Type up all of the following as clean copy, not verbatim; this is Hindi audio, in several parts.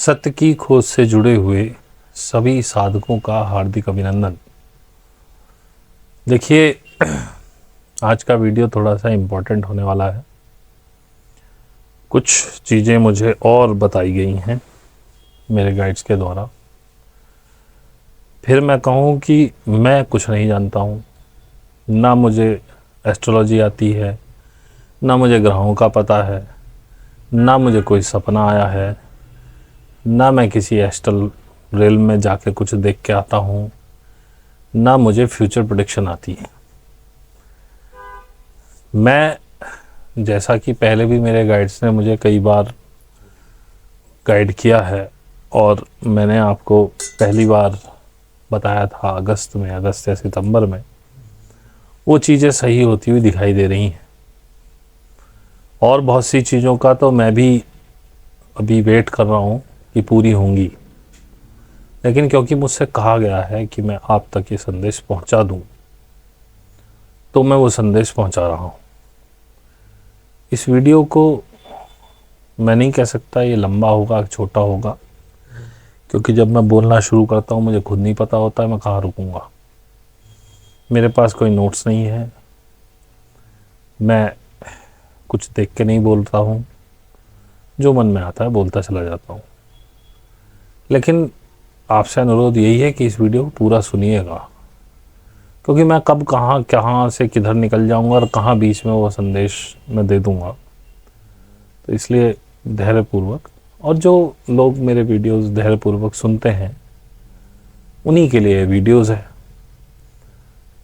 सत्य की खोज से जुड़े हुए सभी साधकों का हार्दिक अभिनंदन। देखिए, आज का वीडियो थोड़ा सा इम्पोर्टेंट होने वाला है। कुछ चीज़ें मुझे और बताई गई हैं मेरे गाइड्स के द्वारा। फिर मैं कहूँ कि मैं कुछ नहीं जानता हूँ, ना मुझे एस्ट्रोलॉजी आती है, ना मुझे ग्रहों का पता है, ना मुझे कोई सपना आया है, ना मैं किसी एस्ट्रल रेल में जाके कुछ देख के आता हूँ, ना मुझे फ्यूचर प्रेडिक्शन आती है। मैं, जैसा कि पहले भी मेरे गाइड्स ने मुझे कई बार गाइड किया है और मैंने आपको पहली बार बताया था अगस्त या सितंबर में, वो चीज़ें सही होती हुई दिखाई दे रही हैं। और बहुत सी चीज़ों का तो मैं भी अभी वेट कर रहा हूँ कि पूरी होंगी, लेकिन क्योंकि मुझसे कहा गया है कि मैं आप तक ये संदेश पहुँचा दूँ, तो मैं वो संदेश पहुँचा रहा हूँ। इस वीडियो को मैं नहीं कह सकता ये लंबा होगा छोटा होगा, क्योंकि जब मैं बोलना शुरू करता हूँ मुझे खुद नहीं पता होता है मैं कहाँ रुकूँगा। मेरे पास कोई नोट्स नहीं है, मैं कुछ देख के नहीं बोलता हूँ, जो मन में आता है बोलता चला जाता हूँ। लेकिन आपसे अनुरोध यही है कि इस वीडियो को पूरा सुनिएगा, क्योंकि मैं कब कहाँ से किधर निकल जाऊँगा और कहाँ बीच में वो संदेश मैं दे दूँगा। तो इसलिए धैर्यपूर्वक, और जो लोग मेरे वीडियोस धैर्यपूर्वक सुनते हैं उन्हीं के लिए वीडियोस है।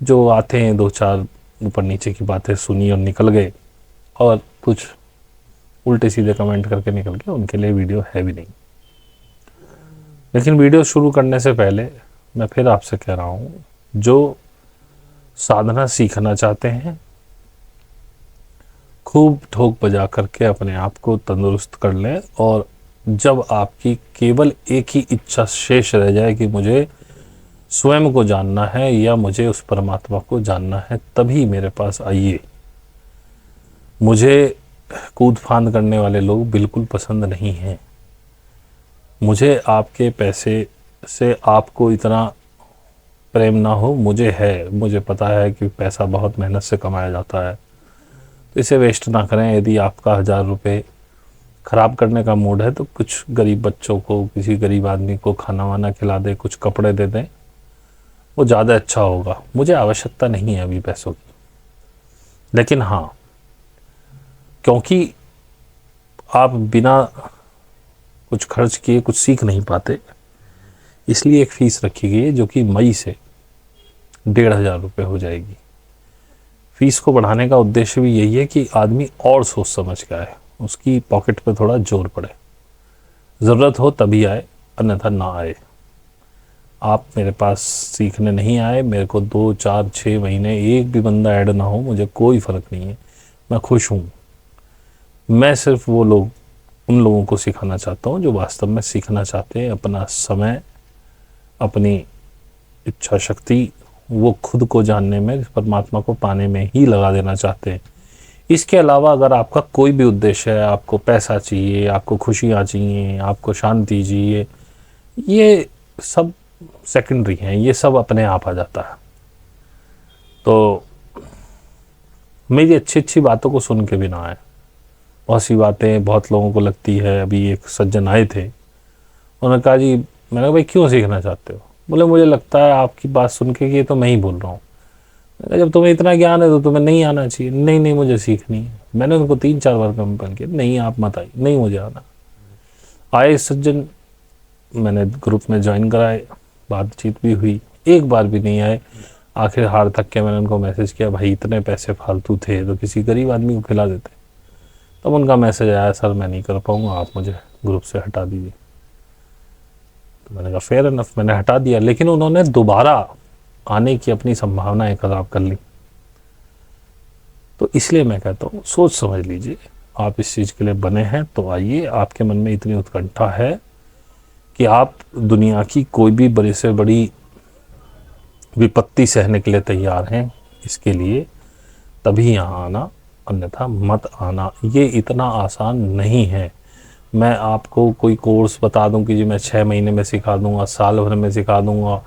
जो आते हैं दो चार ऊपर नीचे की बातें सुनी और निकल गए और कुछ उल्टे सीधे कमेंट करके निकल गए, उनके लिए वीडियो है भी नहीं। लेकिन वीडियो शुरू करने से पहले मैं फिर आपसे कह रहा हूँ, जो साधना सीखना चाहते हैं खूब ठोक बजा करके अपने आप को तंदुरुस्त कर लें, और जब आपकी केवल एक ही इच्छा शेष रह जाए कि मुझे स्वयं को जानना है या मुझे उस परमात्मा को जानना है, तभी मेरे पास आइए। मुझे कूद फांद करने वाले लोग बिल्कुल पसंद नहीं हैं। मुझे आपके पैसे से आपको इतना प्रेम ना हो, मुझे है, मुझे पता है कि पैसा बहुत मेहनत से कमाया जाता है, तो इसे वेस्ट ना करें। यदि आपका 1000 रुपये ख़राब करने का मूड है तो कुछ गरीब बच्चों को, किसी गरीब आदमी को खाना वाना खिला दें, कुछ कपड़े दे दें, वो ज़्यादा अच्छा होगा। मुझे आवश्यकता नहीं है अभी पैसों की, लेकिन हाँ, क्योंकि आप बिना कुछ खर्च किए कुछ सीख नहीं पाते, इसलिए एक फ़ीस रखी गई है जो कि मई से 1500 रुपये हो जाएगी। फ़ीस को बढ़ाने का उद्देश्य भी यही है कि आदमी और सोच समझ के आए, उसकी पॉकेट पे थोड़ा जोर पड़े, ज़रूरत हो तभी आए, अन्यथा ना आए। आप मेरे पास सीखने नहीं आए, मेरे को 2 4 6 महीने एक भी बंदा ऐड ना हो, मुझे कोई फ़र्क नहीं है, मैं खुश हूँ। मैं सिर्फ वो लोग, उन लोगों को सिखाना चाहता हूँ जो वास्तव में सीखना चाहते हैं। अपना समय, अपनी इच्छा शक्ति वो खुद को जानने में, परमात्मा को पाने में ही लगा देना चाहते हैं। इसके अलावा अगर आपका कोई भी उद्देश्य है, आपको पैसा चाहिए, आपको खुशियाँ चाहिए, आपको शांति चाहिए, ये सब सेकेंडरी हैं, ये सब अपने आप आ जाता है। तो मेरी अच्छी अच्छी बातों को सुन के भी ना आए। बहुत सी बातें बहुत लोगों को लगती है। अभी एक सज्जन आए थे, उन्होंने कहा जी, मैंने कहा भाई क्यों सीखना चाहते हो? बोले मुझे लगता है आपकी बात सुन के कि ये तो मैं ही बोल रहा हूँ। मैंने कहा जब तुम्हें इतना ज्ञान है तो तुम्हें नहीं आना चाहिए। नहीं नहीं, मुझे सीखनी है। मैंने उनको 3 4 बार कंपेल किया, नहीं आप मत आइए, नहीं मुझे आना। आए सज्जन, मैंने ग्रुप में ज्वाइन कराए, बातचीत भी हुई, एक बार भी नहीं आए। आखिर हार तक के मैंने उनको मैसेज किया, भाई इतने पैसे फालतू थे तो किसी गरीब आदमी को खिला देते। तब उनका मैसेज आया, सर मैं नहीं कर पाऊँगा, आप मुझे ग्रुप से हटा दीजिए। तो मैंने कहा फेयर इनफ, मैंने हटा दिया। लेकिन उन्होंने दोबारा आने की अपनी संभावनाएं खराब कर ली। तो इसलिए मैं कहता हूँ सोच समझ लीजिए, आप इस चीज़ के लिए बने हैं तो आइए। आपके मन में इतनी उत्कंठा है कि आप दुनिया की कोई भी बड़ी से बड़ी विपत्ति सहने के लिए तैयार हैं, इसके लिए तभी यहाँ आना, अन्यथा मत आना। ये इतना आसान नहीं है। मैं आपको कोई कोर्स बता दूं कि जी मैं 6 महीने में सिखा दूंगा, साल भर में सिखा दूंगा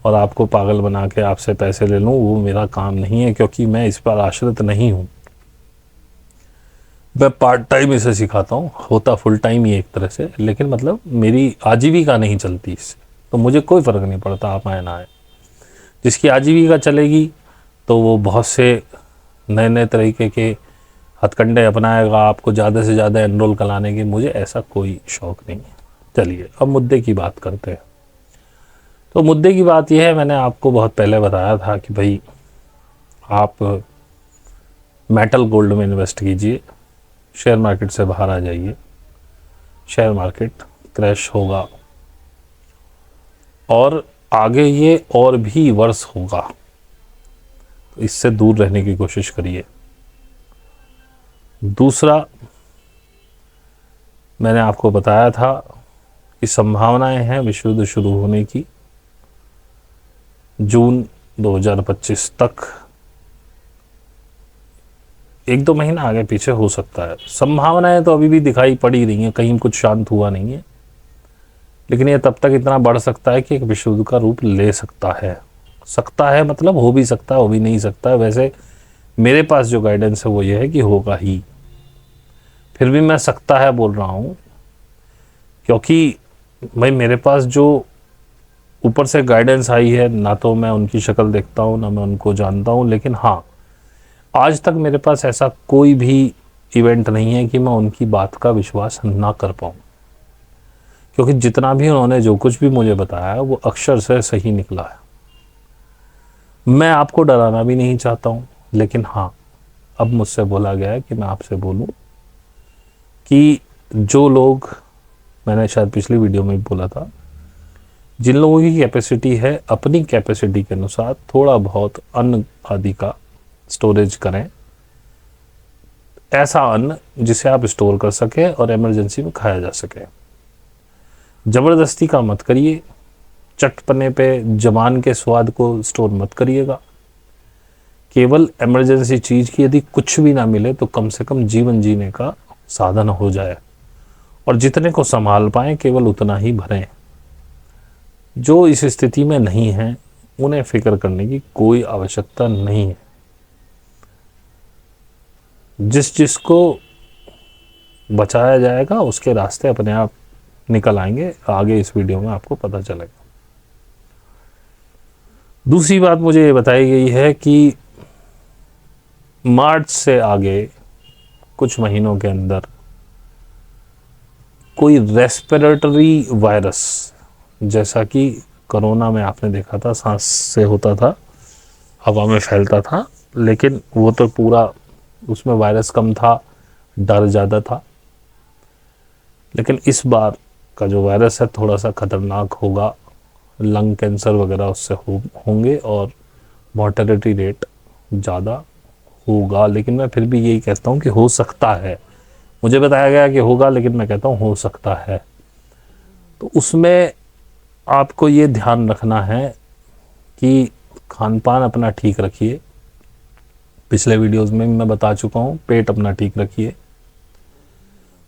और आपको पागल बना के आपसे पैसे ले लूं, वो मेरा काम नहीं है, क्योंकि मैं इस पर आश्रित नहीं हूं। मैं पार्ट टाइम इसे सिखाता हूँ, होता फुल टाइम ही एक तरह से, लेकिन मतलब मेरी आजीविका नहीं चलती इससे, तो मुझे कोई फ़र्क नहीं पड़ता आप आए ना आए। जिसकी आजीविका चलेगी तो वो बहुत से नए नए तरीके के हथकंडे अपनाएगा आपको ज़्यादा से ज़्यादा एनरोल कराने के। मुझे ऐसा कोई शौक़ नहीं है। चलिए अब मुद्दे की बात करते हैं। तो मुद्दे की बात यह है, मैंने आपको बहुत पहले बताया था कि भाई आप मेटल गोल्ड में इन्वेस्ट कीजिए, शेयर मार्केट से बाहर आ जाइए, शेयर मार्केट क्रैश होगा और आगे ये और भी वर्ष होगा, तो इससे दूर रहने की कोशिश करिए। दूसरा, मैंने आपको बताया था कि संभावनाएं हैं विश्व युद्ध शुरू होने की जून 2025 तक, 1-2 महीना आगे पीछे हो सकता है। संभावनाएं तो अभी भी दिखाई पड़ ही रही हैं, कहीं कुछ शांत हुआ नहीं है, लेकिन ये तब तक इतना बढ़ सकता है कि एक विश्व युद्ध का रूप ले सकता है मतलब हो भी सकता है, हो भी नहीं सकता है। वैसे मेरे पास जो गाइडेंस है वो ये है कि होगा ही, फिर भी मैं सकता है बोल रहा हूँ, क्योंकि भाई मेरे पास जो ऊपर से गाइडेंस आई है, ना तो मैं उनकी शक्ल देखता हूँ ना मैं उनको जानता हूँ, लेकिन हाँ, आज तक मेरे पास ऐसा कोई भी इवेंट नहीं है कि मैं उनकी बात का विश्वास ना कर पाऊँ, क्योंकि जितना भी उन्होंने जो कुछ भी मुझे बताया है वो अक्षर से सही निकला है। मैं आपको डराना भी नहीं चाहता हूँ, लेकिन हाँ, अब मुझसे बोला गया है कि मैं आपसे बोलूँ कि जो लोग, मैंने शायद पिछली वीडियो में भी बोला था, जिन लोगों की कैपेसिटी है अपनी कैपेसिटी के अनुसार थोड़ा बहुत अन्न आदि का स्टोरेज करें, ऐसा अन्न जिसे आप स्टोर कर सकें और इमरजेंसी में खाया जा सके। ज़बरदस्ती का मत करिए, चटपने पे जबान के स्वाद को स्टोर मत करिएगा। केवल इमरजेंसी चीज़ की यदि कुछ भी ना मिले तो कम से कम जीवन जीने का साधन हो जाए, और जितने को संभाल पाएं केवल उतना ही भरें। जो इस स्थिति में नहीं है उन्हें फिक्र करने की कोई आवश्यकता नहीं है। जिसको बचाया जाएगा उसके रास्ते अपने आप निकल आएंगे, आगे इस वीडियो में आपको पता चलेगा। दूसरी बात मुझे ये बताई गई है कि मार्च से आगे कुछ महीनों के अंदर कोई रेस्पिरेटरी वायरस, जैसा कि कोरोना में आपने देखा था सांस से होता था, हवा में फैलता था, लेकिन वो तो पूरा उसमें वायरस कम था, डर ज़्यादा था, लेकिन इस बार का जो वायरस है थोड़ा सा ख़तरनाक होगा। लंग कैंसर वगैरह उससे होंगे और मॉर्टेलिटी रेट ज़्यादा होगा। लेकिन मैं फिर भी यही कहता हूँ कि हो सकता है, मुझे बताया गया कि होगा, लेकिन मैं कहता हूँ हो सकता है। तो उसमें आपको ये ध्यान रखना है कि खान पान अपना ठीक रखिए, पिछले वीडियोस में मैं बता चुका हूँ, पेट अपना ठीक रखिए,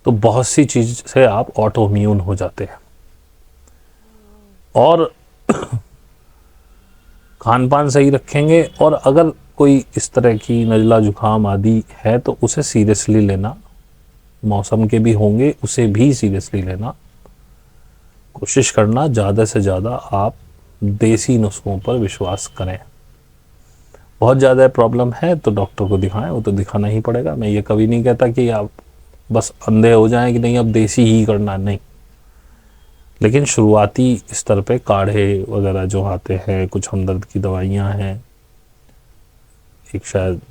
तो बहुत सी चीज़ से आप ऑटो इम्यून हो जाते हैं। और खान पान सही रखेंगे, और अगर कोई इस तरह की नज़ला जुकाम आदि है तो उसे सीरियसली लेना, मौसम के भी होंगे उसे भी सीरियसली लेना, कोशिश करना ज़्यादा से ज़्यादा आप देसी नुस्खों पर विश्वास करें। बहुत ज़्यादा प्रॉब्लम है तो डॉक्टर को दिखाएं, वो तो दिखाना ही पड़ेगा। मैं ये कभी नहीं कहता कि आप बस अंधे हो जाएं कि नहीं अब देसी ही करना, नहीं, लेकिन शुरुआती स्तर पे काढ़े वगैरह जो आते हैं, कुछ हमदर्द की दवाइयाँ हैं, एक शायद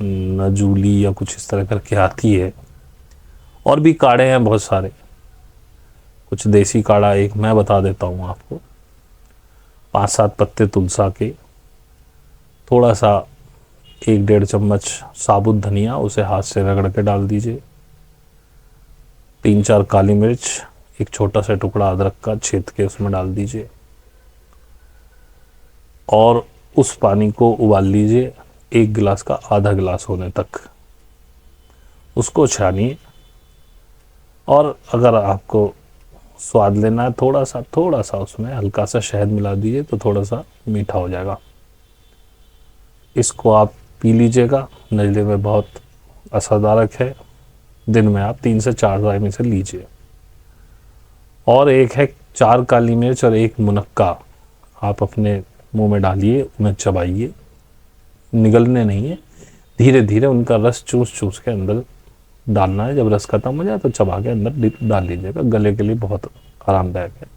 नजूली या कुछ इस तरह करके आती है, और भी काढ़े हैं बहुत सारे, कुछ देसी काढ़ा एक मैं बता देता हूँ आपको, 5-7 पत्ते तुलसा के, थोड़ा सा 1-1.5 चम्मच साबुत धनिया, उसे हाथ से रगड़ के डाल दीजिए, 3-4 काली मिर्च, एक छोटा सा टुकड़ा अदरक का छेद के उसमें डाल दीजिए, और उस पानी को उबाल लीजिए 1 गिलास का आधा गिलास होने तक, उसको छानिए, और अगर आपको स्वाद लेना है थोड़ा सा उसमें हल्का सा शहद मिला दीजिए तो थोड़ा सा मीठा हो जाएगा। इसको आप पी लीजिएगा, नज़ले में बहुत असरदारक है। दिन में आप 3 से 4 टाइम इसे लीजिए। और एक है 4 काली मिर्च और 1 मुनक्का, आप अपने मुंह में डालिए, उन्हें चबाइए, निगलने नहीं है, धीरे धीरे उनका रस चूस चूस के अंदर डालना है। जब रस खत्म हो जाए तो चबा के अंदर डाल लीजिएगा, गले के लिए बहुत आरामदायक है।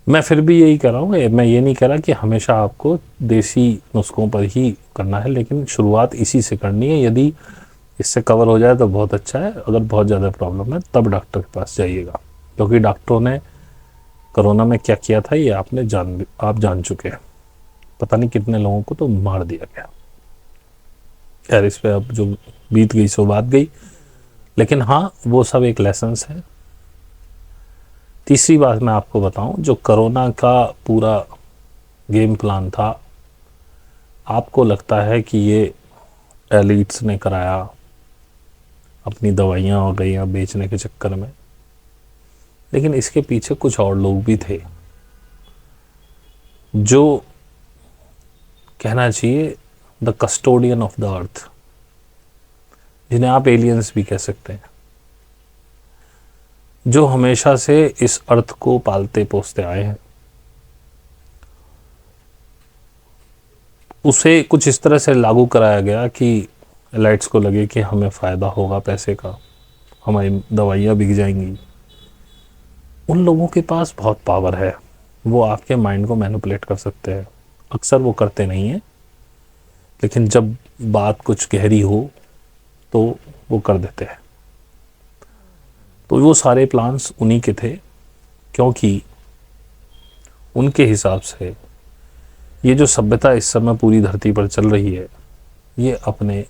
मैं फिर भी यही कह रहा हूँ, मैं ये नहीं कह रहा कि हमेशा आपको देसी नुस्खों पर ही करना है, लेकिन शुरुआत इसी से करनी है। यदि इससे कवर हो जाए तो बहुत अच्छा है, अगर बहुत ज़्यादा प्रॉब्लम है तब डॉक्टर के पास जाइएगा, क्योंकि डॉक्टरों ने कोरोना में क्या किया था ये आप जान चुके हैं। पता नहीं कितने लोगों को तो मार दिया गया। खैर, इस पे अब जो बीत गई सो बात गई, लेकिन हाँ, वो सब एक लेसन्स है। तीसरी बात मैं आपको बताऊं, जो कोरोना का पूरा गेम प्लान था, आपको लगता है कि ये एलिट्स ने कराया, अपनी दवाइयाँ हो गई बेचने के चक्कर में, लेकिन इसके पीछे कुछ और लोग भी थे जो कहना चाहिए the custodian of the earth, जिन्हें आप एलियंस भी कह सकते हैं, जो हमेशा से इस अर्थ को पालते पोसते आए हैं। उसे कुछ इस तरह से लागू कराया गया कि एलाइट्स को लगे कि हमें फ़ायदा होगा पैसे का, हमारी दवाइयाँ बिक जाएंगी। उन लोगों के पास बहुत पावर है, वो आपके माइंड को मैनिपुलेट कर सकते हैं। अक्सर वो करते नहीं हैं, लेकिन जब बात कुछ गहरी हो तो वो कर देते हैं। तो वो सारे प्लान्स उन्हीं के थे, क्योंकि उनके हिसाब से ये जो सभ्यता इस समय पूरी धरती पर चल रही है, ये अपने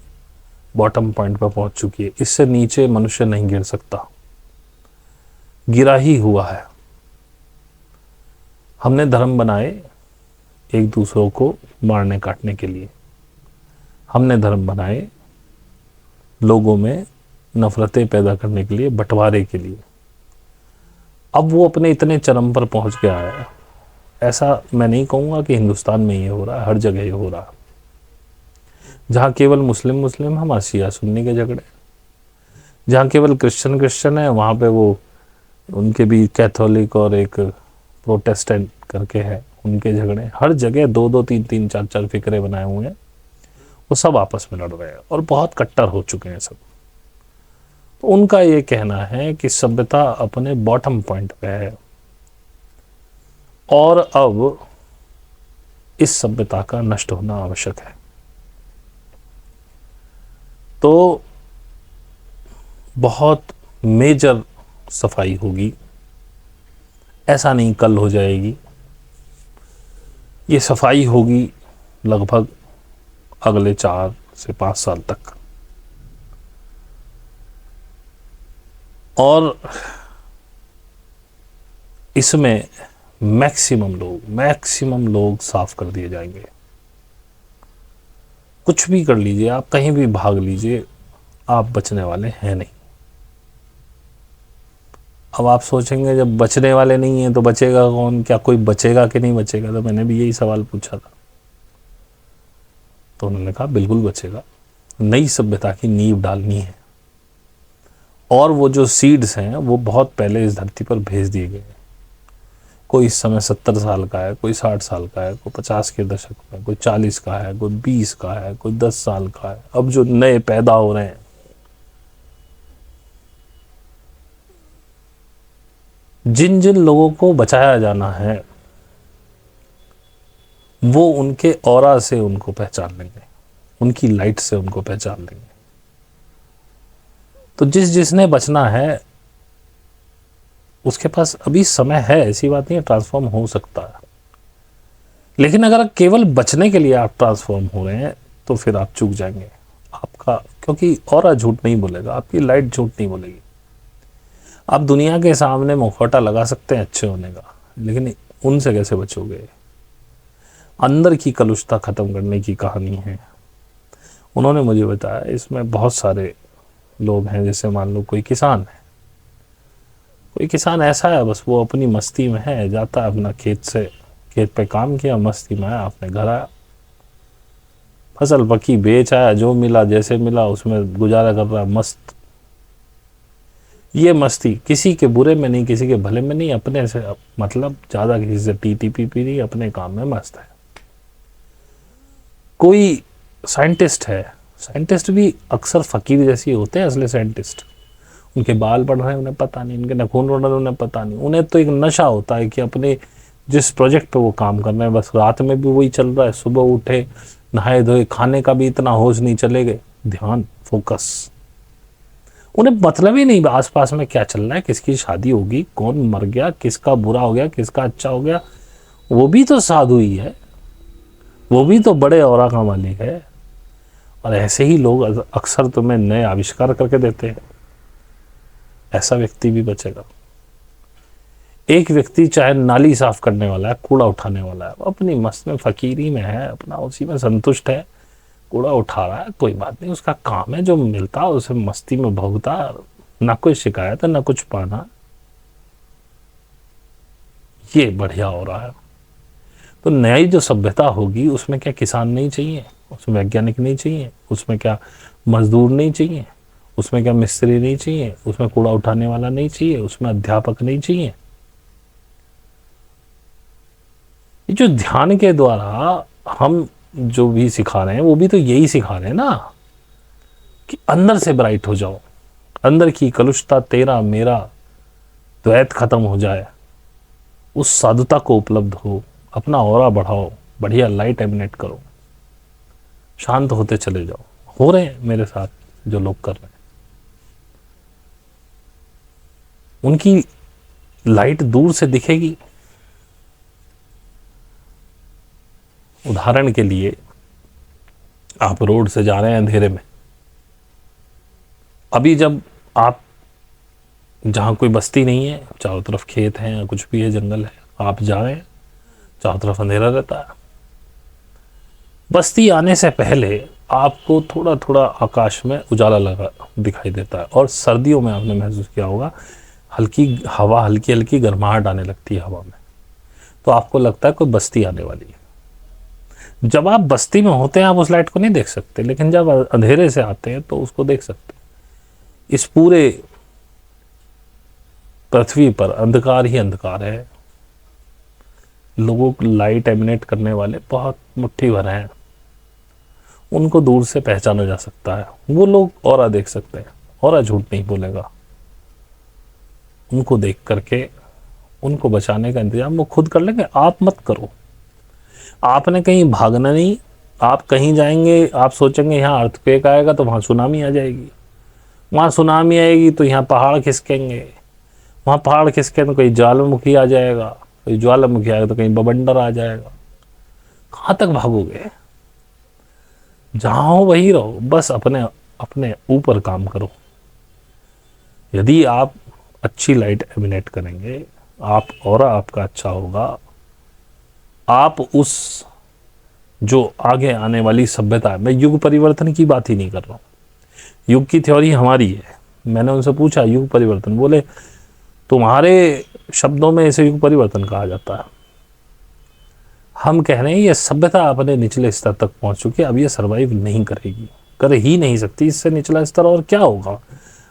बॉटम पॉइंट पर पहुंच चुकी है। इससे नीचे मनुष्य नहीं गिर सकता, गिरा ही हुआ है। हमने धर्म बनाए एक दूसरों को मारने काटने के लिए, हमने धर्म बनाए लोगों में नफरतें पैदा करने के लिए, बंटवारे के लिए। अब वो अपने इतने चरम पर पहुंच गया है। ऐसा मैं नहीं कहूँगा कि हिंदुस्तान में ये हो रहा है, हर जगह ये हो रहा है। जहाँ केवल मुस्लिम है, वहाँ शिया सुन्नी के झगड़े। जहाँ केवल क्रिश्चियन है, वहाँ पे वो उनके भी कैथोलिक और एक प्रोटेस्टेंट करके है, उनके झगड़े। हर जगह 2-2, 3-3, 4-4 फिक्रे बनाए हुए हैं, वो सब आपस में लड़ रहे हैं और बहुत कट्टर हो चुके हैं सब। तो उनका ये कहना है कि सभ्यता अपने बॉटम पॉइंट पे है और अब इस सभ्यता का नष्ट होना आवश्यक है। तो बहुत मेजर सफाई होगी, ऐसा नहीं कल हो जाएगी। ये सफाई होगी लगभग अगले 4 से 5 साल तक। और इसमें मैक्सिमम लोग साफ कर दिए जाएंगे। कुछ भी कर लीजिए आप, कहीं भी भाग लीजिए, आप बचने वाले हैं नहीं। अब आप सोचेंगे जब बचने वाले नहीं हैं तो बचेगा कौन, क्या कोई बचेगा कि नहीं बचेगा? तो मैंने भी यही सवाल पूछा था, तो उन्होंने कहा बिल्कुल बचेगा। नई सभ्यता की नींव डालनी है और वो जो सीड्स हैं वो बहुत पहले इस धरती पर भेज दिए गए हैं। कोई इस समय 70 साल का है, कोई 60 साल का है, कोई 50 के दशक में, कोई 40 का है, कोई 20 का है, कोई 10 साल का है। अब जो नए पैदा हो रहे हैं, जिन जिन लोगों को बचाया जाना है वो उनके ऑरा से उनको पहचान लेंगे, उनकी लाइट से उनको पहचान लेंगे। तो जिसने बचना है उसके पास अभी समय है, ऐसी बात नहीं है, ट्रांसफॉर्म हो सकता है। लेकिन अगर केवल बचने के लिए आप ट्रांसफॉर्म हो रहे हैं तो फिर आप चूक जाएंगे आपका, क्योंकि ऑरा झूठ नहीं बोलेगा, आपकी लाइट झूठ नहीं बोलेगी। आप दुनिया के सामने मुखौटा लगा सकते हैं अच्छे होने का, लेकिन उनसे कैसे बचोगे? अंदर की कलुषता खत्म करने की कहानी है। उन्होंने मुझे बताया इसमें बहुत सारे लोग हैं, जैसे मान लो कोई किसान है, कोई किसान ऐसा है बस वो अपनी मस्ती में है, जाता है अपना खेत पे काम किया, मस्ती में आया, अपने घर आया, फसल पकी बेच आया, जो मिला जैसे मिला उसमें गुजारा कर रहा है मस्त। ये मस्ती किसी के बुरे में नहीं, किसी के भले में नहीं, अपने से मतलब ज़्यादा किसी से टी नहीं, अपने काम में मस्त है। कोई साइंटिस्ट है, साइंटिस्ट भी अक्सर फकीर जैसे होते हैं असली साइंटिस्ट। उनके बाल बढ़ रहे हैं उन्हें पता नहीं, उनके नाखून बढ़ रहे हैं उन्हें पता नहीं, उन्हें तो एक नशा होता है कि अपने जिस प्रोजेक्ट पे वो काम कर रहे हैं बस रात में भी वही चल रहा है, सुबह उठे नहाए धोए, खाने का भी इतना होश नहीं, चले गए, ध्यान फोकस। उन्हें मतलब ही नहीं आसपास में क्या चल रहा है, किसकी शादी होगी, कौन मर गया, किसका बुरा हो गया, किसका अच्छा हो गया। वो भी तो साधु ही है, वो भी तो बड़े औरा का मालिक है। और ऐसे ही लोग अक्सर तुम्हें नए आविष्कार करके देते हैं। ऐसा व्यक्ति भी बचेगा। एक व्यक्ति चाहे नाली साफ करने वाला है, कूड़ा उठाने वाला है, वो अपनी मस्त में फकीरी में है, अपना उसी में संतुष्ट है, कूड़ा उठा रहा है, कोई बात नहीं, उसका काम है, जो मिलता उसे मस्ती में भोगता, ना कोई शिकायत है ना कुछ पाना। ये बढ़िया हो रहा है। तो नई जो सभ्यता होगी उसमें क्या किसान नहीं चाहिए, उसमें वैज्ञानिक नहीं चाहिए, उसमें क्या मजदूर नहीं चाहिए, उसमें क्या मिस्त्री नहीं चाहिए, उसमें कूड़ा उठाने वाला नहीं चाहिए, उसमें अध्यापक नहीं चाहिए। ये जो ध्यान के द्वारा हम जो भी सिखा रहे हैं वो भी तो यही सिखा रहे हैं ना, कि अंदर से ब्राइट हो जाओ, अंदर की कलुषता तेरा मेरा द्वैत खत्म हो जाए, उस साधुता को उपलब्ध हो, अपना ऑरा बढ़ाओ, बढ़िया लाइट एमिनेट करो, शांत होते चले जाओ। हो रहे हैं मेरे साथ जो लोग कर रहे हैं, उनकी लाइट दूर से दिखेगी। उदाहरण के लिए आप रोड से जा रहे हैं अंधेरे में, अभी जब आप जहाँ कोई बस्ती नहीं है, चारों तरफ खेत हैं या कुछ भी है, जंगल है, आप जा रहे हैं, चारों तरफ अंधेरा रहता है। बस्ती आने से पहले आपको थोड़ा थोड़ा आकाश में उजाला लगा दिखाई देता है, और सर्दियों में आपने महसूस किया होगा हल्की हवा, हल्की हल्की गर्माहट आने लगती है हवा में, तो आपको लगता है कोई बस्ती आने वाली है। जब आप बस्ती में होते हैं आप उस लाइट को नहीं देख सकते, लेकिन जब अंधेरे से आते हैं तो उसको देख सकते हैं। इस पूरे पृथ्वी पर अंधकार ही अंधकार है। लोगों को लाइट एमिनेट करने वाले बहुत मुट्ठी भर हैं, उनको दूर से पहचाना जा सकता है। वो लोग ऑरा देख सकते हैं, ऑरा झूठ नहीं बोलेगा। उनको देख करके उनको बचाने का इंतजाम वो खुद कर लेंगे, आप मत करो। आपने कहीं भागना नहीं, आप कहीं जाएंगे, आप सोचेंगे यहाँ अर्थक्वेक आएगा तो वहाँ सुनामी आ जाएगी, वहाँ सुनामी आएगी तो यहाँ पहाड़ खिसकेंगे, वहाँ पहाड़ खिसके तो कहीं ज्वालामुखी आ जाएगा, कोई ज्वालामुखी आएगा तो कहीं बवंडर आ जाएगा। कहाँ तक भागोगे? जहाँ हो वहीं रहो, बस अपने अपने ऊपर काम करो। यदि आप अच्छी लाइट एमिनेट करेंगे, आप और आपका अच्छा होगा, आप उस जो आगे आने वाली सभ्यता है, मैं युग परिवर्तन की बात ही नहीं कर रहा हूँ, युग की थ्योरी हमारी है। मैंने उनसे पूछा युग परिवर्तन, बोले तुम्हारे शब्दों में इसे युग परिवर्तन कहा जाता है। हम कह रहे हैं ये सभ्यता अपने निचले स्तर तक पहुंच चुकी है, अब ये सर्वाइव नहीं करेगी, कर ही नहीं सकती। इससे निचला स्तर और क्या होगा?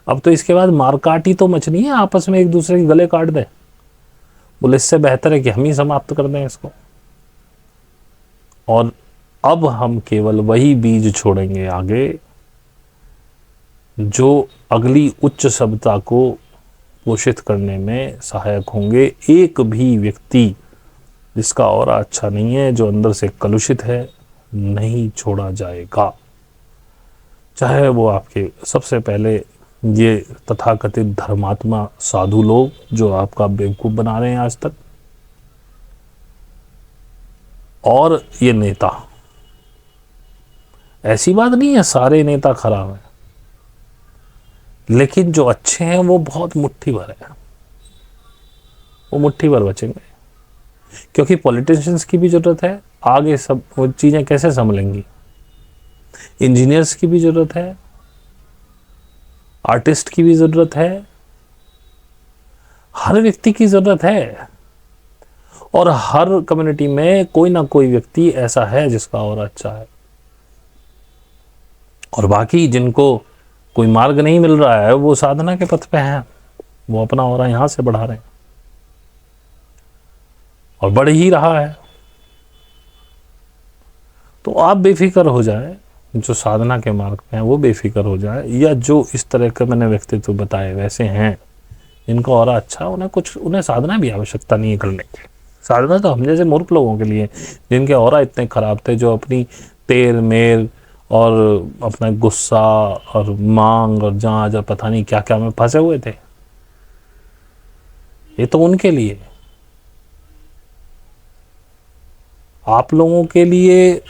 अब तो इसके बाद मारकाटी तो मचनी है, आपस में एक दूसरे के गले काट दे। बोले इससे बेहतर है कि हम ही समाप्त कर दें इसको। और अब हम केवल वही बीज छोड़ेंगे आगे जो अगली उच्च सभ्यता को पोषित करने में सहायक होंगे। एक भी व्यक्ति जिसका ऑरा अच्छा नहीं है, जो अंदर से कलुषित है, नहीं छोड़ा जाएगा। चाहे वो आपके सबसे पहले ये तथाकथित धर्मात्मा साधु लोग जो आपका बेवकूफ बना रहे हैं आज तक, और ये नेता। ऐसी बात नहीं है सारे नेता खराब हैं, लेकिन जो अच्छे हैं वो बहुत मुट्ठी भर हैं, वो मुट्ठी भर बचेंगे। क्योंकि पॉलिटिशियंस की भी जरूरत है, आगे सब वो चीजें कैसे संभलेंगी। इंजीनियर्स की भी जरूरत है, आर्टिस्ट की भी जरूरत है, हर व्यक्ति की ज़रूरत है, और हर कम्युनिटी में कोई ना कोई व्यक्ति ऐसा है जिसका और अच्छा है, और बाकी जिनको कोई मार्ग नहीं मिल रहा है वो साधना के पथ पे हैं, वो अपना और यहां से बढ़ा रहे हैं और बढ़ ही रहा है। तो आप बेफिक्र हो जाए, जो साधना के मार्ग पे हैं वो बेफिक्र हो जाए, या जो इस तरह के मैंने व्यक्तित्व बताए वैसे हैं जिनका और अच्छा, उन्हें साधना भी आवश्यकता नहीं है करने की। साधना तो हम जैसे मूर्ख लोगों के लिए, जिनके और इतने खराब थे, जो अपनी तेर मेर और अपना गुस्सा और मांग और जांच और पता नहीं क्या क्या में फंसे हुए थे, ये तो उनके लिए। आप लोगों के लिए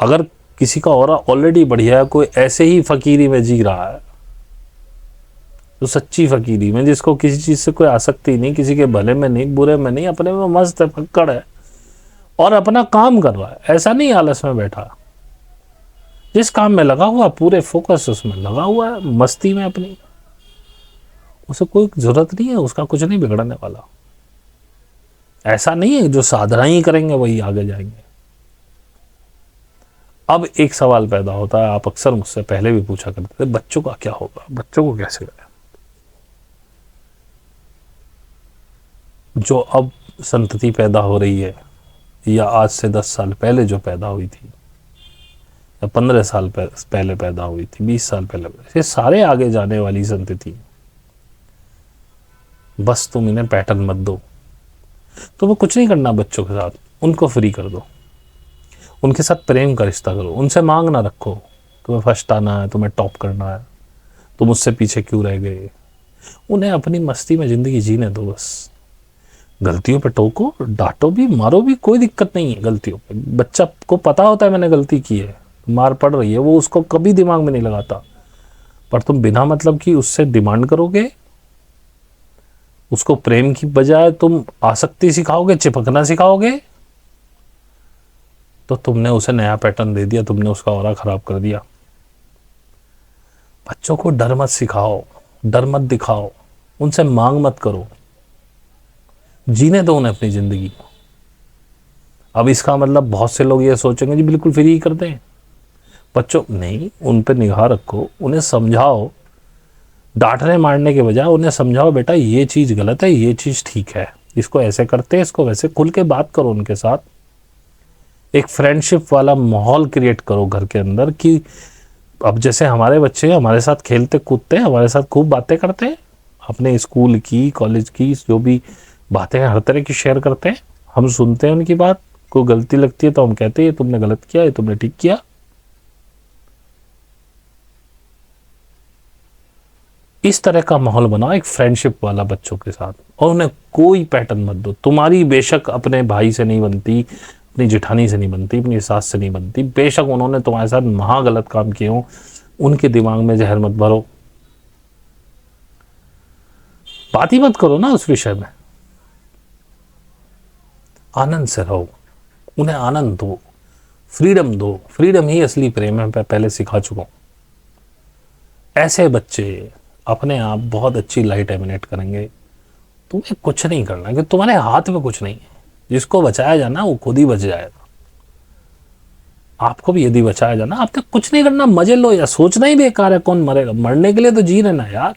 अगर किसी का ऑरा ऑलरेडी बढ़िया है, कोई ऐसे ही फकीरी में जी रहा है, तो सच्ची फकीरी में, जिसको किसी चीज से कोई आसक्ति नहीं, किसी के भले में नहीं, बुरे में नहीं, अपने में मस्त है, फक्कड़ है और अपना काम कर रहा है, ऐसा नहीं आलस में बैठा, जिस काम में लगा हुआ पूरे फोकस उसमें लगा हुआ है, मस्ती में अपनी, उसे कोई जरूरत नहीं है, उसका कुछ नहीं बिगड़ने वाला। ऐसा नहीं है जो साधना ही करेंगे वही आगे जाएंगे। अब एक सवाल पैदा होता है, आप अक्सर मुझसे पहले भी पूछा करते थे, बच्चों का क्या होगा, बच्चों को कैसे करें। जो अब संतति पैदा हो रही है, या आज से 10 साल पहले जो पैदा हुई थी, या 15 साल पहले पैदा हुई थी, 20 साल पहले, ये सारे आगे जाने वाली संतति। बस तुम इन्हें पैटर्न मत दो। तो वो कुछ नहीं करना बच्चों के साथ, उनको फ्री कर दो, उनके साथ प्रेम का रिश्ता करो, उनसे मांग ना रखो तुम्हें फर्स्ट आना है, तुम्हें टॉप करना है, तुम उससे पीछे क्यों रह गए। उन्हें अपनी मस्ती में जिंदगी जीने दो। बस गलतियों पे टोको, डांटो भी, मारो भी, कोई दिक्कत नहीं है गलतियों पे। बच्चा को पता होता है मैंने गलती की है, मार पड़ रही है, वो उसको कभी दिमाग में नहीं लगाता, पर तुम बिना मतलब की उससे डिमांड करोगे, उसको प्रेम की बजाय तुम आसक्ति सिखाओगे, चिपकना सिखाओगे, तो तुमने उसे नया पैटर्न दे दिया, तुमने उसका ऑरा खराब कर दिया। बच्चों को डर मत सिखाओ, डर मत दिखाओ, उनसे मांग मत करो, जीने दो उन्हें अपनी जिंदगी। अब इसका मतलब बहुत से लोग ये सोचेंगे जी बिल्कुल फ्री ही कर दें बच्चों, नहीं, उन पर निगाह रखो, उन्हें समझाओ, डांटने मारने के बजाय उन्हें समझाओ, बेटा ये चीज गलत है, ये चीज ठीक है, इसको ऐसे करते हैं, इसको वैसे, खुल के बात करो उनके साथ। एक फ्रेंडशिप वाला माहौल क्रिएट करो घर के अंदर, कि अब जैसे हमारे बच्चे हमारे साथ खेलते कूदते हैं, हमारे साथ खूब बातें करते हैं, अपने स्कूल की, कॉलेज की जो भी बातें हर तरह की शेयर करते हैं, हम सुनते हैं उनकी बात, कोई गलती लगती है तो हम कहते हैं ये तुमने गलत किया, ये तुमने ठीक किया। इस तरह का माहौल बनाओ एक फ्रेंडशिप वाला बच्चों के साथ, और उन्हें कोई पैटर्न मत दो। तुम्हारी बेशक अपने भाई से नहीं बनती, अपनी जेठानी से नहीं बनती, अपनी सास से नहीं बनती, बेशक उन्होंने तुम्हारे साथ महा गलत काम किए हो, उनके दिमाग में जहर मत भरो, बात ही मत करो ना उस विषय में। आनंद से रहो, उन्हें आनंद दो, फ्रीडम दो, फ्रीडम ही असली प्रेम है, मैं पहले सिखा चुका हूं। ऐसे बच्चे अपने आप बहुत अच्छी लाइट एमिनेट करेंगे। तुम्हें कुछ नहीं करना, कि तुम्हारे हाथ में कुछ नहीं है, जिसको बचाया जाना वो खुद ही बच जाएगा। आपको भी यदि बचाया जाना, आपने कुछ नहीं करना, मजे लो, या सोचना ही बेकार है, कौन मरेगा, मरने के लिए तो जी लेना यार।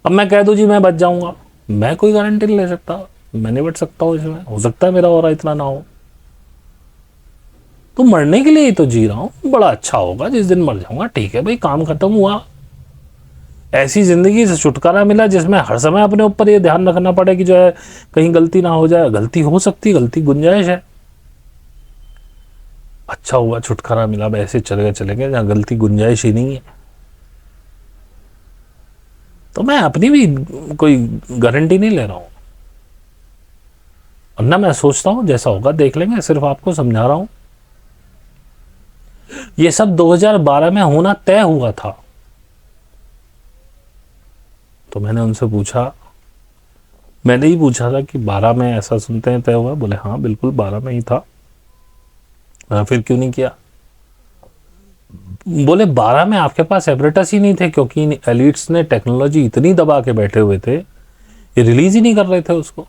अब मैं कह दूं जी मैं बच जाऊंगा, मैं कोई गारंटी नहीं ले सकता, मैं नहीं बच सकता हूं इसमें, हो सकता है मेरा और इतना ना हो, तो मरने के लिए ही तो जी रहा हूं, बड़ा अच्छा होगा जिस दिन मर जाऊंगा, ठीक है भाई, काम खत्म हुआ। ऐसी जिंदगी से छुटकारा मिला जिसमें हर समय अपने ऊपर ये ध्यान रखना पड़े कि जो है कहीं गलती ना हो जाए। गलती हो सकती है, गलती गुंजाइश है, अच्छा हुआ छुटकारा मिला, ऐसे चले गए जहां गलती गुंजाइश ही नहीं है। तो मैं अपनी भी कोई गारंटी नहीं ले रहा हूं, और ना मैं सोचता हूं जैसा होगा देख लेंगे, सिर्फ आपको समझा रहा हूं। ये सब 2012 में होना तय हुआ था। तो मैंने उनसे पूछा, मैंने ही पूछा था कि 12 में ऐसा सुनते हैं तय हुआ, बोले हाँ बिल्कुल 12 में ही था। फिर क्यों नहीं किया? बोले 12 में आपके पास एपरेटस ही नहीं थे, क्योंकि इन एलिट्स ने टेक्नोलॉजी इतनी दबा के बैठे हुए थे, ये रिलीज ही नहीं कर रहे थे उसको।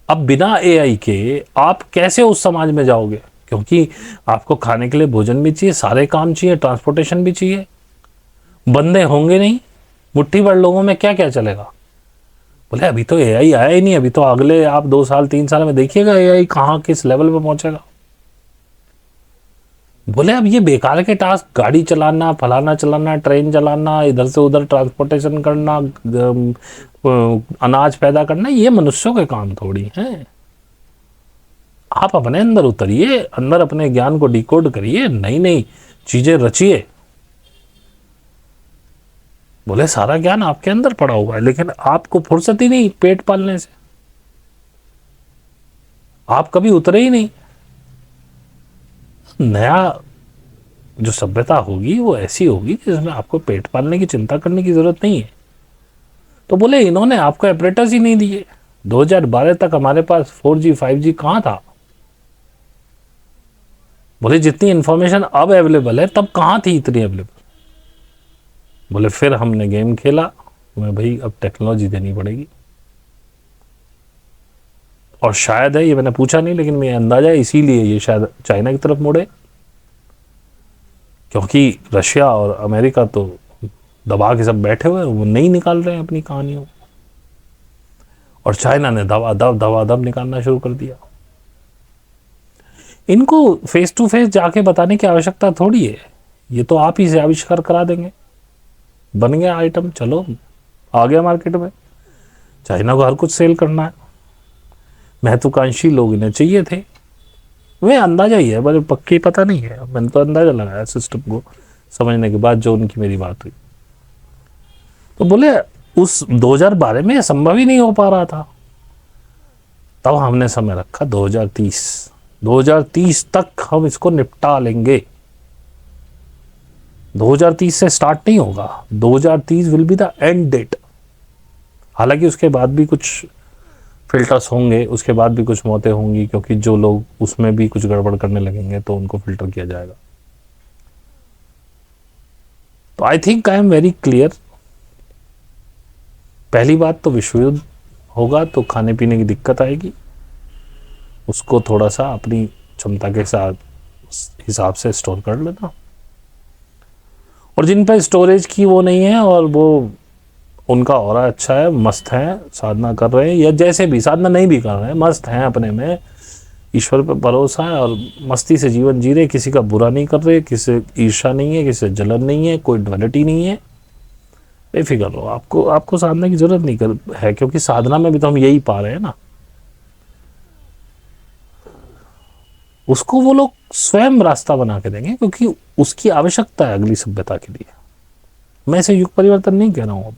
अब बिना एआई के आप कैसे उस समाज में जाओगे, क्योंकि आपको खाने के लिए भोजन भी चाहिए, सारे काम चाहिए, ट्रांसपोर्टेशन भी चाहिए, बंदे होंगे नहीं, मुट्ठी भर लोगों में क्या क्या चलेगा। बोले अभी तो एआई आया ही नहीं, अभी तो अगले आप 2 साल 3 साल में देखिएगा एआई कहाँ किस लेवल पे पहुंचेगा। बोले अब ये बेकार के टास्क, गाड़ी चलाना, फलाना चलाना, ट्रेन चलाना, इधर से उधर ट्रांसपोर्टेशन करना, अनाज पैदा करना, ये मनुष्यों के काम थोड़ी है। आप अपने अंदर उतरिए, अंदर अपने ज्ञान को डिकोड करिए, नई नई चीजें रचिए। बोले सारा ज्ञान आपके अंदर पड़ा हुआ है, लेकिन आपको फुर्सत ही नहीं पेट पालने से, आप कभी उतरे ही नहीं। नया जो सभ्यता होगी वो ऐसी होगी जिसमें आपको पेट पालने की चिंता करने की जरूरत नहीं है। तो बोले इन्होंने आपको ऑपरेटर्स ही नहीं दिए। 2012 तक हमारे पास 4G 5G कहां था। बोले जितनी इंफॉर्मेशन अब अवेलेबल है तब कहां थी इतनी अवेलेबल। बोले फिर हमने गेम खेला, मैं भाई अब टेक्नोलॉजी देनी पड़ेगी। और शायद है, ये मैंने पूछा नहीं लेकिन मेरा अंदाजा है, इसीलिए ये शायद चाइना की तरफ मुड़े, क्योंकि रशिया और अमेरिका तो दबा के सब बैठे हुए हैं, वो नहीं निकाल रहे हैं अपनी कहानियों, और चाइना ने दबा दब निकालना शुरू कर दिया। इनको फेस टू फेस जाके बताने की आवश्यकता थोड़ी है, ये तो आप ही से आविष्कार करा देंगे, बन गया आइटम, चलो आ गया मार्केट में। चाइना को हर कुछ सेल करना है, महत्वाकांक्षी लोग इन्हें चाहिए थे। वे अंदाजा ही है, बड़े पक्की पता नहीं है, मैंने तो अंदाजा लगाया सिस्टम को समझने के बाद जो उनकी मेरी बात हुई। तो बोले उस 2012 में संभव ही नहीं हो पा रहा था, तब हमने समय रखा 2030 तक हम इसको निपटा लेंगे। 2030 से स्टार्ट नहीं होगा, 2030 will be the end date. हालांकि उसके बाद भी कुछ फिल्टर्स होंगे, उसके बाद भी कुछ मौतें होंगी, क्योंकि जो लोग उसमें भी कुछ गड़बड़ करने लगेंगे तो उनको फिल्टर किया जाएगा। तो I think I am very clear. पहली बात तो विश्व युद्ध होगा तो खाने पीने की दिक्कत आएगी, उसको थोड़ा सा अपनी क्षमता के साथ हिसाब से स्टोर कर लेना। और जिन पर स्टोरेज की वो नहीं है और वो उनका ऑरा अच्छा है, मस्त है, साधना कर रहे हैं, या जैसे भी साधना नहीं भी कर रहे हैं, मस्त हैं अपने में, ईश्वर पर भरोसा है और मस्ती से जीवन जी रहे, किसी का बुरा नहीं कर रहे, किसी से ईर्ष्या नहीं है, किसी से जलन नहीं है, कोई ड्वेलिटी नहीं है, बेफिक्र रहो। आपको साधना की जरूरत नहीं है, क्योंकि साधना में भी तो हम यही पा रहे हैं ना। उसको वो लोग स्वयं रास्ता बना के देंगे, क्योंकि उसकी आवश्यकता है अगली सभ्यता के लिए। मैं इसे युग परिवर्तन नहीं कह रहा हूं, अब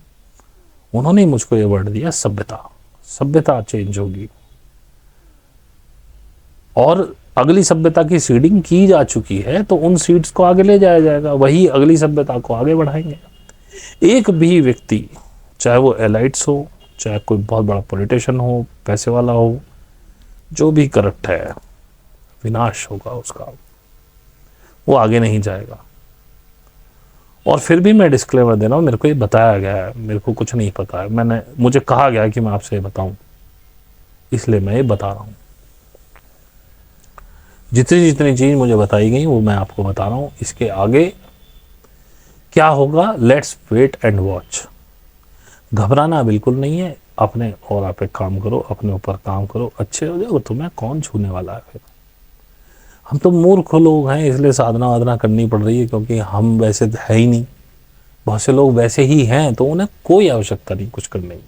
उन्होंने मुझको ये वर्ड दिया, सभ्यता चेंज होगी, और अगली सभ्यता की सीडिंग की जा चुकी है, तो उन सीड्स को आगे ले जाया जाएगा, वही अगली सभ्यता को आगे बढ़ाएंगे। एक भी व्यक्ति, चाहे वो एलाइट्स हो, चाहे कोई बहुत बड़ा पॉलिटिशियन हो, पैसे वाला हो, जो भी करप्ट है, विनाश होगा उसका, वो आगे नहीं जाएगा। और फिर भी मैं डिस्क्लेमर दे रहा हूँ, मेरे को ये बताया गया है, मेरे को कुछ नहीं पता है, मुझे कहा गया है कि मैं आपसे ये बताऊं, इसलिए मैं ये बता रहा हूँ। जितनी जितनी चीज मुझे बताई गई वो मैं आपको बता रहा हूँ। इसके आगे क्या होगा, लेट्स वेट एंड वॉच। घबराना बिल्कुल नहीं है, अपने और आप एक काम करो, अपने ऊपर काम करो, अच्छे हो जाओ, तुम्हें कौन छूने वाला है। फिर हम तो मूर्ख लोग हैं, इसलिए साधना वाधना करनी पड़ रही है, क्योंकि हम वैसे है ही नहीं, बहुत से लोग वैसे ही हैं, तो उन्हें कोई आवश्यकता नहीं कुछ करने की।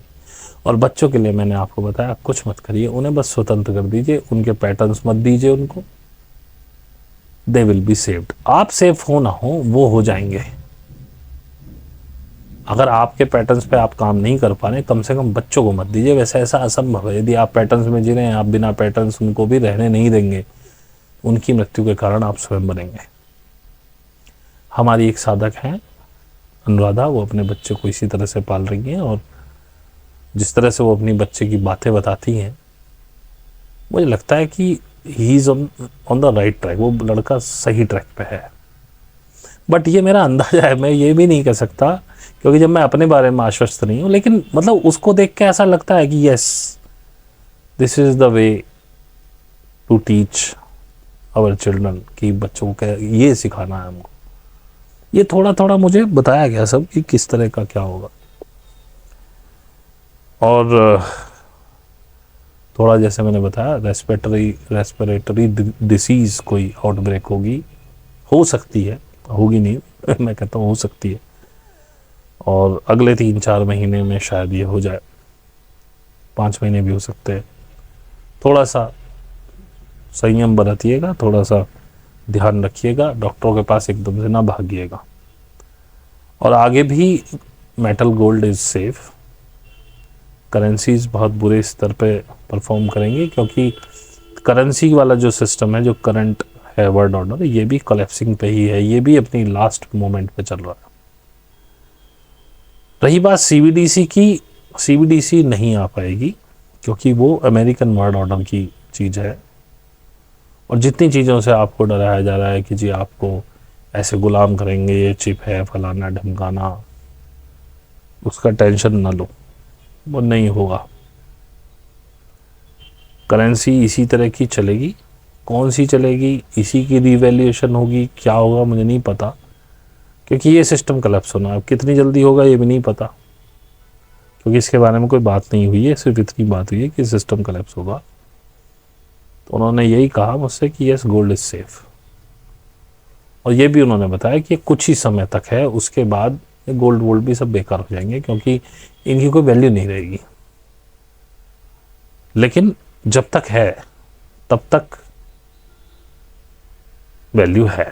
और बच्चों के लिए मैंने आपको बताया, कुछ मत करिए, उन्हें बस स्वतंत्र कर दीजिए, उनके पैटर्न्स मत दीजिए उनको, दे विल बी सेव्ड। आप सेफ हो ना हो, वो हो जाएंगे। अगर आपके पैटर्न्स पे आप काम नहीं कर पा रहे, कम से कम बच्चों को मत दीजिए, वैसे ऐसा असंभव है। यदि आप पैटर्न्स में जी रहे हैं, आप बिना पैटर्न्स उनको भी रहने नहीं देंगे, उनकी मृत्यु के कारण आप स्वयं बनेंगे। हमारी एक साधक हैं अनुराधा, वो अपने बच्चे को इसी तरह से पाल रही हैं, और जिस तरह से वो अपनी बच्चे की बातें बताती हैं, मुझे लगता है कि he is on the right track, वो लड़का सही ट्रैक पे है। बट ये मेरा अंदाजा है, मैं ये भी नहीं कह सकता क्योंकि जब मैं अपने बारे में आश्वस्त नहीं हूँ, लेकिन मतलब उसको देख के ऐसा लगता है कि yes, this is the way to teach our children, कि बच्चों को ये सिखाना है हमको। ये थोड़ा थोड़ा मुझे बताया गया सब कि किस तरह का क्या होगा। और थोड़ा जैसे मैंने बताया, रेस्पिरेटरी डिसीज़ कोई आउटब्रेक होगी, हो सकती है, होगी नहीं मैं कहता हूँ हो सकती है, और अगले 3-4 महीने में शायद ये हो जाए, 5 महीने भी हो सकते हैं। थोड़ा सा संयम बरतिएगा, थोड़ा सा ध्यान रखिएगा, डॉक्टरों के पास एकदम से ना भागिएगा। और आगे भी metal gold is safe. Currencies बहुत बुरे स्तर पे परफॉर्म करेंगी क्योंकि करेंसी वाला जो सिस्टम है, जो करंट है वर्ल्ड ऑर्डर, ये भी कोलैप्सिंग पे ही है, ये भी अपनी लास्ट मोमेंट पे चल रहा है। रही बात सीबीडीसी की, सीबीडीसी नहीं आ पाएगी क्योंकि वो अमेरिकन वर्ल्ड ऑर्डर की चीज़ है, और जितनी चीज़ों से आपको डराया जा रहा है कि जी आपको ऐसे गुलाम करेंगे, ये चिप है, फलाना ढमकाना, उसका टेंशन ना लो, वो नहीं होगा। करेंसी इसी तरह की चलेगी। कौन सी चलेगी, इसी की रिवैल्यूएशन होगी, क्या होगा मुझे नहीं पता, क्योंकि ये सिस्टम कलेप्स होना, अब कितनी जल्दी होगा ये भी नहीं पता, क्योंकि इसके बारे में कोई बात नहीं हुई है, सिर्फ इतनी बात हुई है कि सिस्टम कलेप्स होगा। तो उन्होंने यही कहा मुझसे कि यस, गोल्ड इज सेफ, और ये भी उन्होंने बताया कि कुछ ही समय तक है, उसके बाद गोल्ड वोल्ड भी सब बेकार हो जाएंगे क्योंकि इनकी कोई वैल्यू नहीं रहेगी। लेकिन जब तक है तब तक वैल्यू है।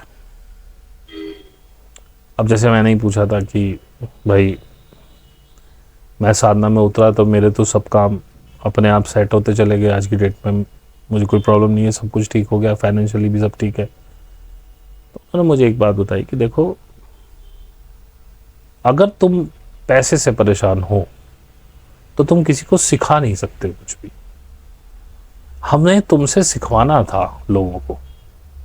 अब जैसे मैंने ही पूछा था कि भाई मैं साधना में उतरा तो मेरे तो सब काम अपने आप सेट होते चले गए, आज की डेट में मुझे कोई प्रॉब्लम नहीं है, सब कुछ ठीक हो गया, फाइनेंशियली भी सब ठीक है। तो उन्होंने मुझे एक बात बताई कि देखो, अगर तुम पैसे से परेशान हो तो तुम किसी को सिखा नहीं सकते कुछ भी। हमने तुमसे सिखवाना था लोगों को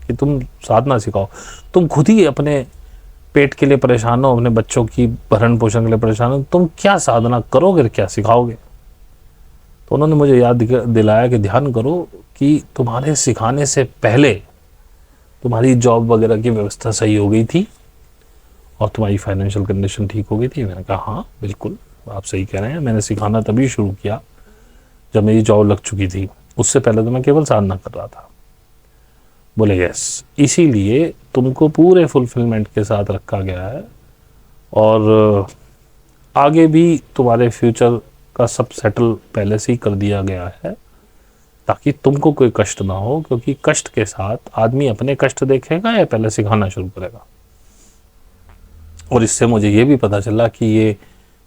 कि तुम साधना सिखाओ, तुम खुद ही अपने पेट के लिए परेशान हो, अपने बच्चों की भरण पोषण के लिए परेशान हो, तुम क्या साधना करोगे, क्या सिखाओगे। तो उन्होंने मुझे याद दिलाया कि ध्यान करो कि तुम्हारे सिखाने से पहले तुम्हारी जॉब वगैरह की व्यवस्था सही हो गई थी और तुम्हारी फाइनेंशियल कंडीशन ठीक हो गई थी। मैंने कहा हाँ बिल्कुल आप सही कह रहे हैं, मैंने सिखाना तभी शुरू किया जब मेरी जॉब लग चुकी थी, उससे पहले तो मैं केवल साधना कर रहा था। बोले यस, इसीलिए तुमको पूरे फुलफिलमेंट के साथ रखा गया है, और आगे भी तुम्हारे फ्यूचर का सब सेटल पहले से ही कर दिया गया है ताकि तुमको कोई कष्ट ना हो, क्योंकि कष्ट के साथ आदमी अपने कष्ट देखेगा या पहले सिखाना शुरू करेगा। और इससे मुझे ये भी पता चला कि ये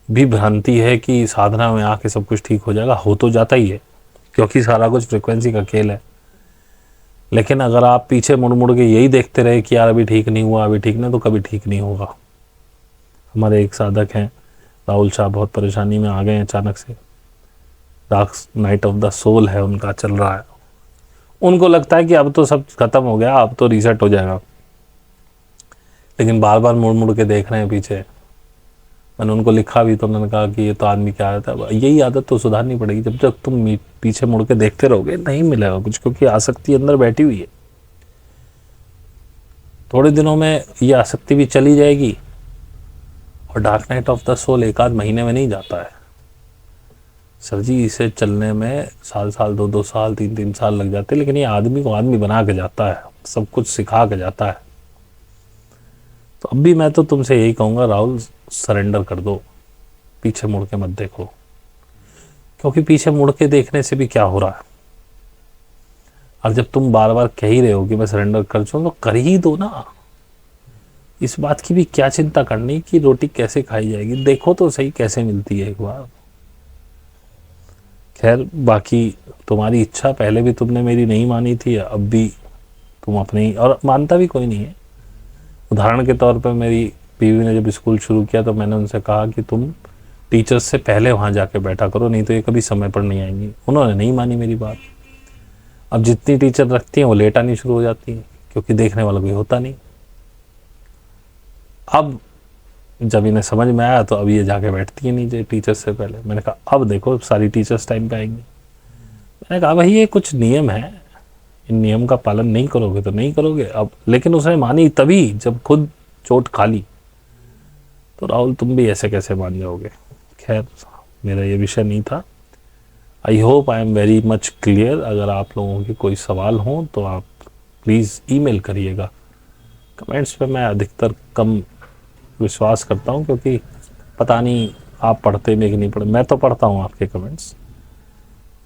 भी भ्रांति है कि साधना में आके सब कुछ ठीक हो जाएगा। हो तो जाता ही है क्योंकि सारा कुछ फ्रिक्वेंसी का खेल है, लेकिन अगर आप पीछे मुड़ मुड़ के यही देखते रहे कि यार अभी ठीक नहीं हुआ, अभी ठीक नहीं, तो कभी ठीक नहीं होगा। हमारे एक साधक हैं राहुल शाह, बहुत परेशानी में आ गए हैं अचानक से, dark night of the soul है उनका चल रहा है। उनको लगता है कि अब तो सब खत्म हो गया, अब तो रीसेट हो जाएगा, लेकिन बार बार मुड़ मुड़ के देख रहे हैं पीछे। मैंने उनको लिखा भी तो उन्होंने कहा कि ये तो आदमी क्या आदत है, यही आदत तो सुधारनी पड़ेगी। जब तक तुम पीछे मुड़ के देखते रहोगे नहीं मिलेगा कुछ, क्योंकि आसक्ति अंदर बैठी हुई है। थोड़े दिनों में ये आसक्ति भी चली जाएगी, और dark night of the soul 1-8 महीने में नहीं जाता है सर जी, इसे चलने में साल 2-2 साल 3-3 साल लग जाते हैं, लेकिन ये आदमी को आदमी बना के जाता है, सब कुछ सिखा के जाता है। तो अब भी मैं तो तुमसे यही कहूँगा राहुल, सरेंडर कर दो, पीछे मुड़ के मत देखो, क्योंकि पीछे मुड़ के देखने से भी क्या हो रहा है। और जब तुम बार बार कह ही रहे हो कि मैं सरेंडर कर चुका, तो कर ही दो ना। इस बात की भी क्या चिंता करनी कि रोटी कैसे खाई जाएगी, देखो तो सही कैसे मिलती है एक बार। खैर बाकी तुम्हारी इच्छा, पहले भी तुमने मेरी नहीं मानी थी, अब भी तुम अपनी, और मानता भी कोई नहीं है। उदाहरण के तौर पर मेरी बीवी ने जब स्कूल शुरू किया तो मैंने उनसे कहा कि तुम टीचर्स से पहले वहाँ जाके बैठा करो, नहीं तो ये कभी समय पर नहीं आएंगी। उन्होंने नहीं मानी मेरी बात। अब जितनी टीचर रखती हैं वो लेट आनी शुरू हो जाती हैं, क्योंकि देखने वाला कोई होता नहीं। अब जब इन्हें समझ में आया तो अब ये जाके बैठती है नीचे टीचर्स से पहले। मैंने कहा अब देखो सारी टीचर्स टाइम पे आएंगी। मैंने कहा भाई ये कुछ नियम है, इन नियम का पालन नहीं करोगे तो नहीं करोगे। अब लेकिन उसने मानी तभी जब खुद चोट खा ली। तो राहुल तुम भी ऐसे कैसे मान जाओगे। खैर मेरा ये विषय नहीं था। I hope I am very much clear. अगर आप लोगों के कोई सवाल हों तो आप प्लीज़ ईमेल करिएगा। कमेंट्स पे मैं अधिकतर कम विश्वास करता हूँ, क्योंकि पता नहीं आप पढ़ते भी कि नहीं पढ़ते। मैं तो पढ़ता हूँ आपके कमेंट्स,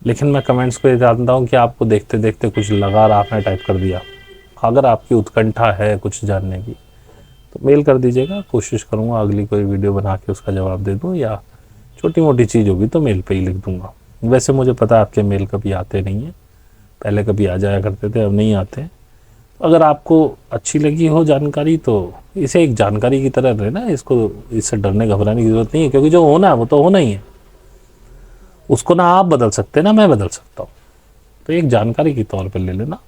लेकिन मैं कमेंट्स को ये जानता हूँ कि आपको देखते देखते कुछ लगा और आपने टाइप कर दिया। अगर आपकी उत्कंठा है कुछ जानने की तो मेल कर दीजिएगा, कोशिश करूँगा अगली कोई वीडियो बना के उसका जवाब दे दूँ, या छोटी मोटी चीज़ होगी तो मेल पे ही लिख दूँगा। वैसे मुझे पता है आपके मेल कभी आते नहीं हैं, पहले कभी आ जाया करते थे, अब नहीं आते। अगर आपको अच्छी लगी हो जानकारी तो इसे एक जानकारी की तरह लेना, इसको इससे डरने घबराने की ज़रूरत नहीं है, क्योंकि जो होना है वो तो होना ही है। उसको ना आप बदल सकते ना मैं बदल सकता हूँ, तो एक जानकारी के तौर पर ले लेना।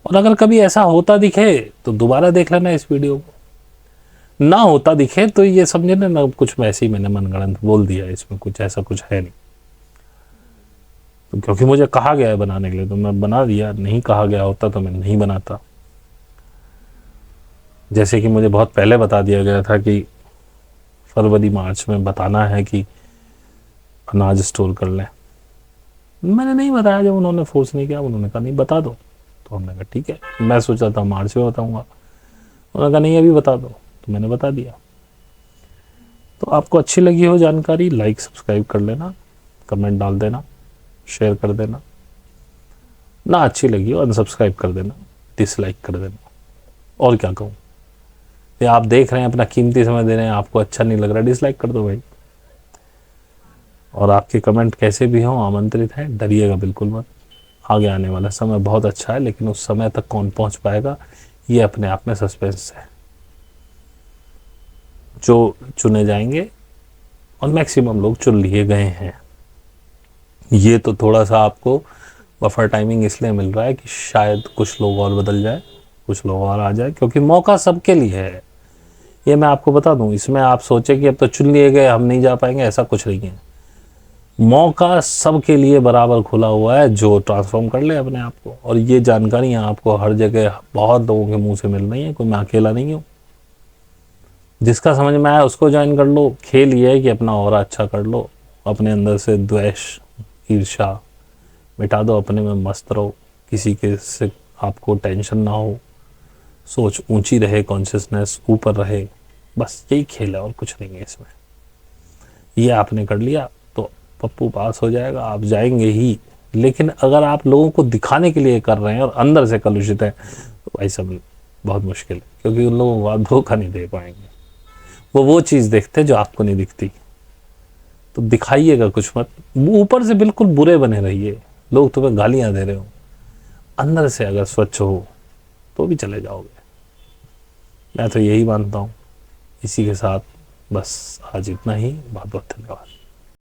और अगर कभी ऐसा होता दिखे तो दोबारा देख लेना इस वीडियो को। ना होता दिखे तो ये समझे ना कुछ वैसे ही मैंने मनगढ़ंत बोल दिया, इसमें कुछ ऐसा कुछ है नहीं। तो क्योंकि मुझे कहा गया है बनाने के लिए तो मैं बना दिया, नहीं कहा गया होता तो मैं नहीं बनाता। जैसे कि मुझे बहुत पहले बता दिया गया था कि फरवरी मार्च में बताना है कि अनाज स्टोर कर लें, मैंने नहीं बताया। जब उन्होंने फोर्स नहीं किया, उन्होंने कहा नहीं बता दो, तो हमने कहा ठीक है। मैं सोचा था मार्च में बताऊंगा, उन्होंने कहा नहीं अभी बता दो, तो मैंने बता दिया। तो आपको अच्छी लगी हो जानकारी, लाइक सब्सक्राइब कर लेना, कमेंट डाल देना, शेयर कर देना। ना अच्छी लगी हो अनसब्सक्राइब कर देना, डिसलाइक कर देना। और क्या कहूँ, ये आप देख रहे हैं अपना कीमती समय दे रहे हैं, आपको अच्छा नहीं लग रहा डिसलाइक कर दो भाई। और आपके कमेंट कैसे भी हों आमंत्रित हैं, डरिएगा बिल्कुल मत। आगे आने वाला समय बहुत अच्छा है, लेकिन उस समय तक कौन पहुंच पाएगा ये अपने आप में सस्पेंस है। जो चुने जाएंगे, और मैक्सिमम लोग चुन लिए गए हैं। ये तो थोड़ा सा आपको बफर टाइमिंग इसलिए मिल रहा है कि शायद कुछ लोग और बदल जाए, कुछ लोग और आ जाए, क्योंकि मौका सबके लिए है। ये मैं आपको बता दूं, इसमें आप सोचे कि अब तो चुन लिए गए हम नहीं जा पाएंगे, ऐसा कुछ नहीं है। मौका सबके लिए बराबर खुला हुआ है, जो ट्रांसफॉर्म कर ले अपने आप को। और ये जानकारियां आपको हर जगह बहुत लोगों के मुंह से मिल रही हैं, कोई मैं अकेला नहीं हूँ। जिसका समझ में आया उसको ज्वाइन कर लो। खेल ये है कि अपना और अच्छा कर लो, अपने अंदर से द्वेष ईर्ष्या मिटा दो, अपने में मस्त रहो, किसी के से आपको टेंशन ना हो, सोच ऊंची रहे, कॉन्शियसनेस ऊपर रहे। बस यही खेल है और कुछ नहीं है इसमें। ये आपने कर लिया तो पप्पू पास हो जाएगा, आप जाएंगे ही। लेकिन अगर आप लोगों को दिखाने के लिए कर रहे हैं और अंदर से कलुषित है तो भाई सब बहुत मुश्किल है, क्योंकि उन लोगों को आप धोखा नहीं दे पाएंगे। वो चीज़ देखते हैं जो आपको नहीं दिखती। तो दिखाइएगा कुछ मत, ऊपर से बिल्कुल बुरे बने रहिए, लोग तुम्हें गालियां दे रहे हो, अंदर से अगर स्वच्छ हो तो भी चले जाओगे। मैं तो यही मानता हूँ। इसी के साथ बस आज इतना ही। बहुत बहुत धन्यवाद।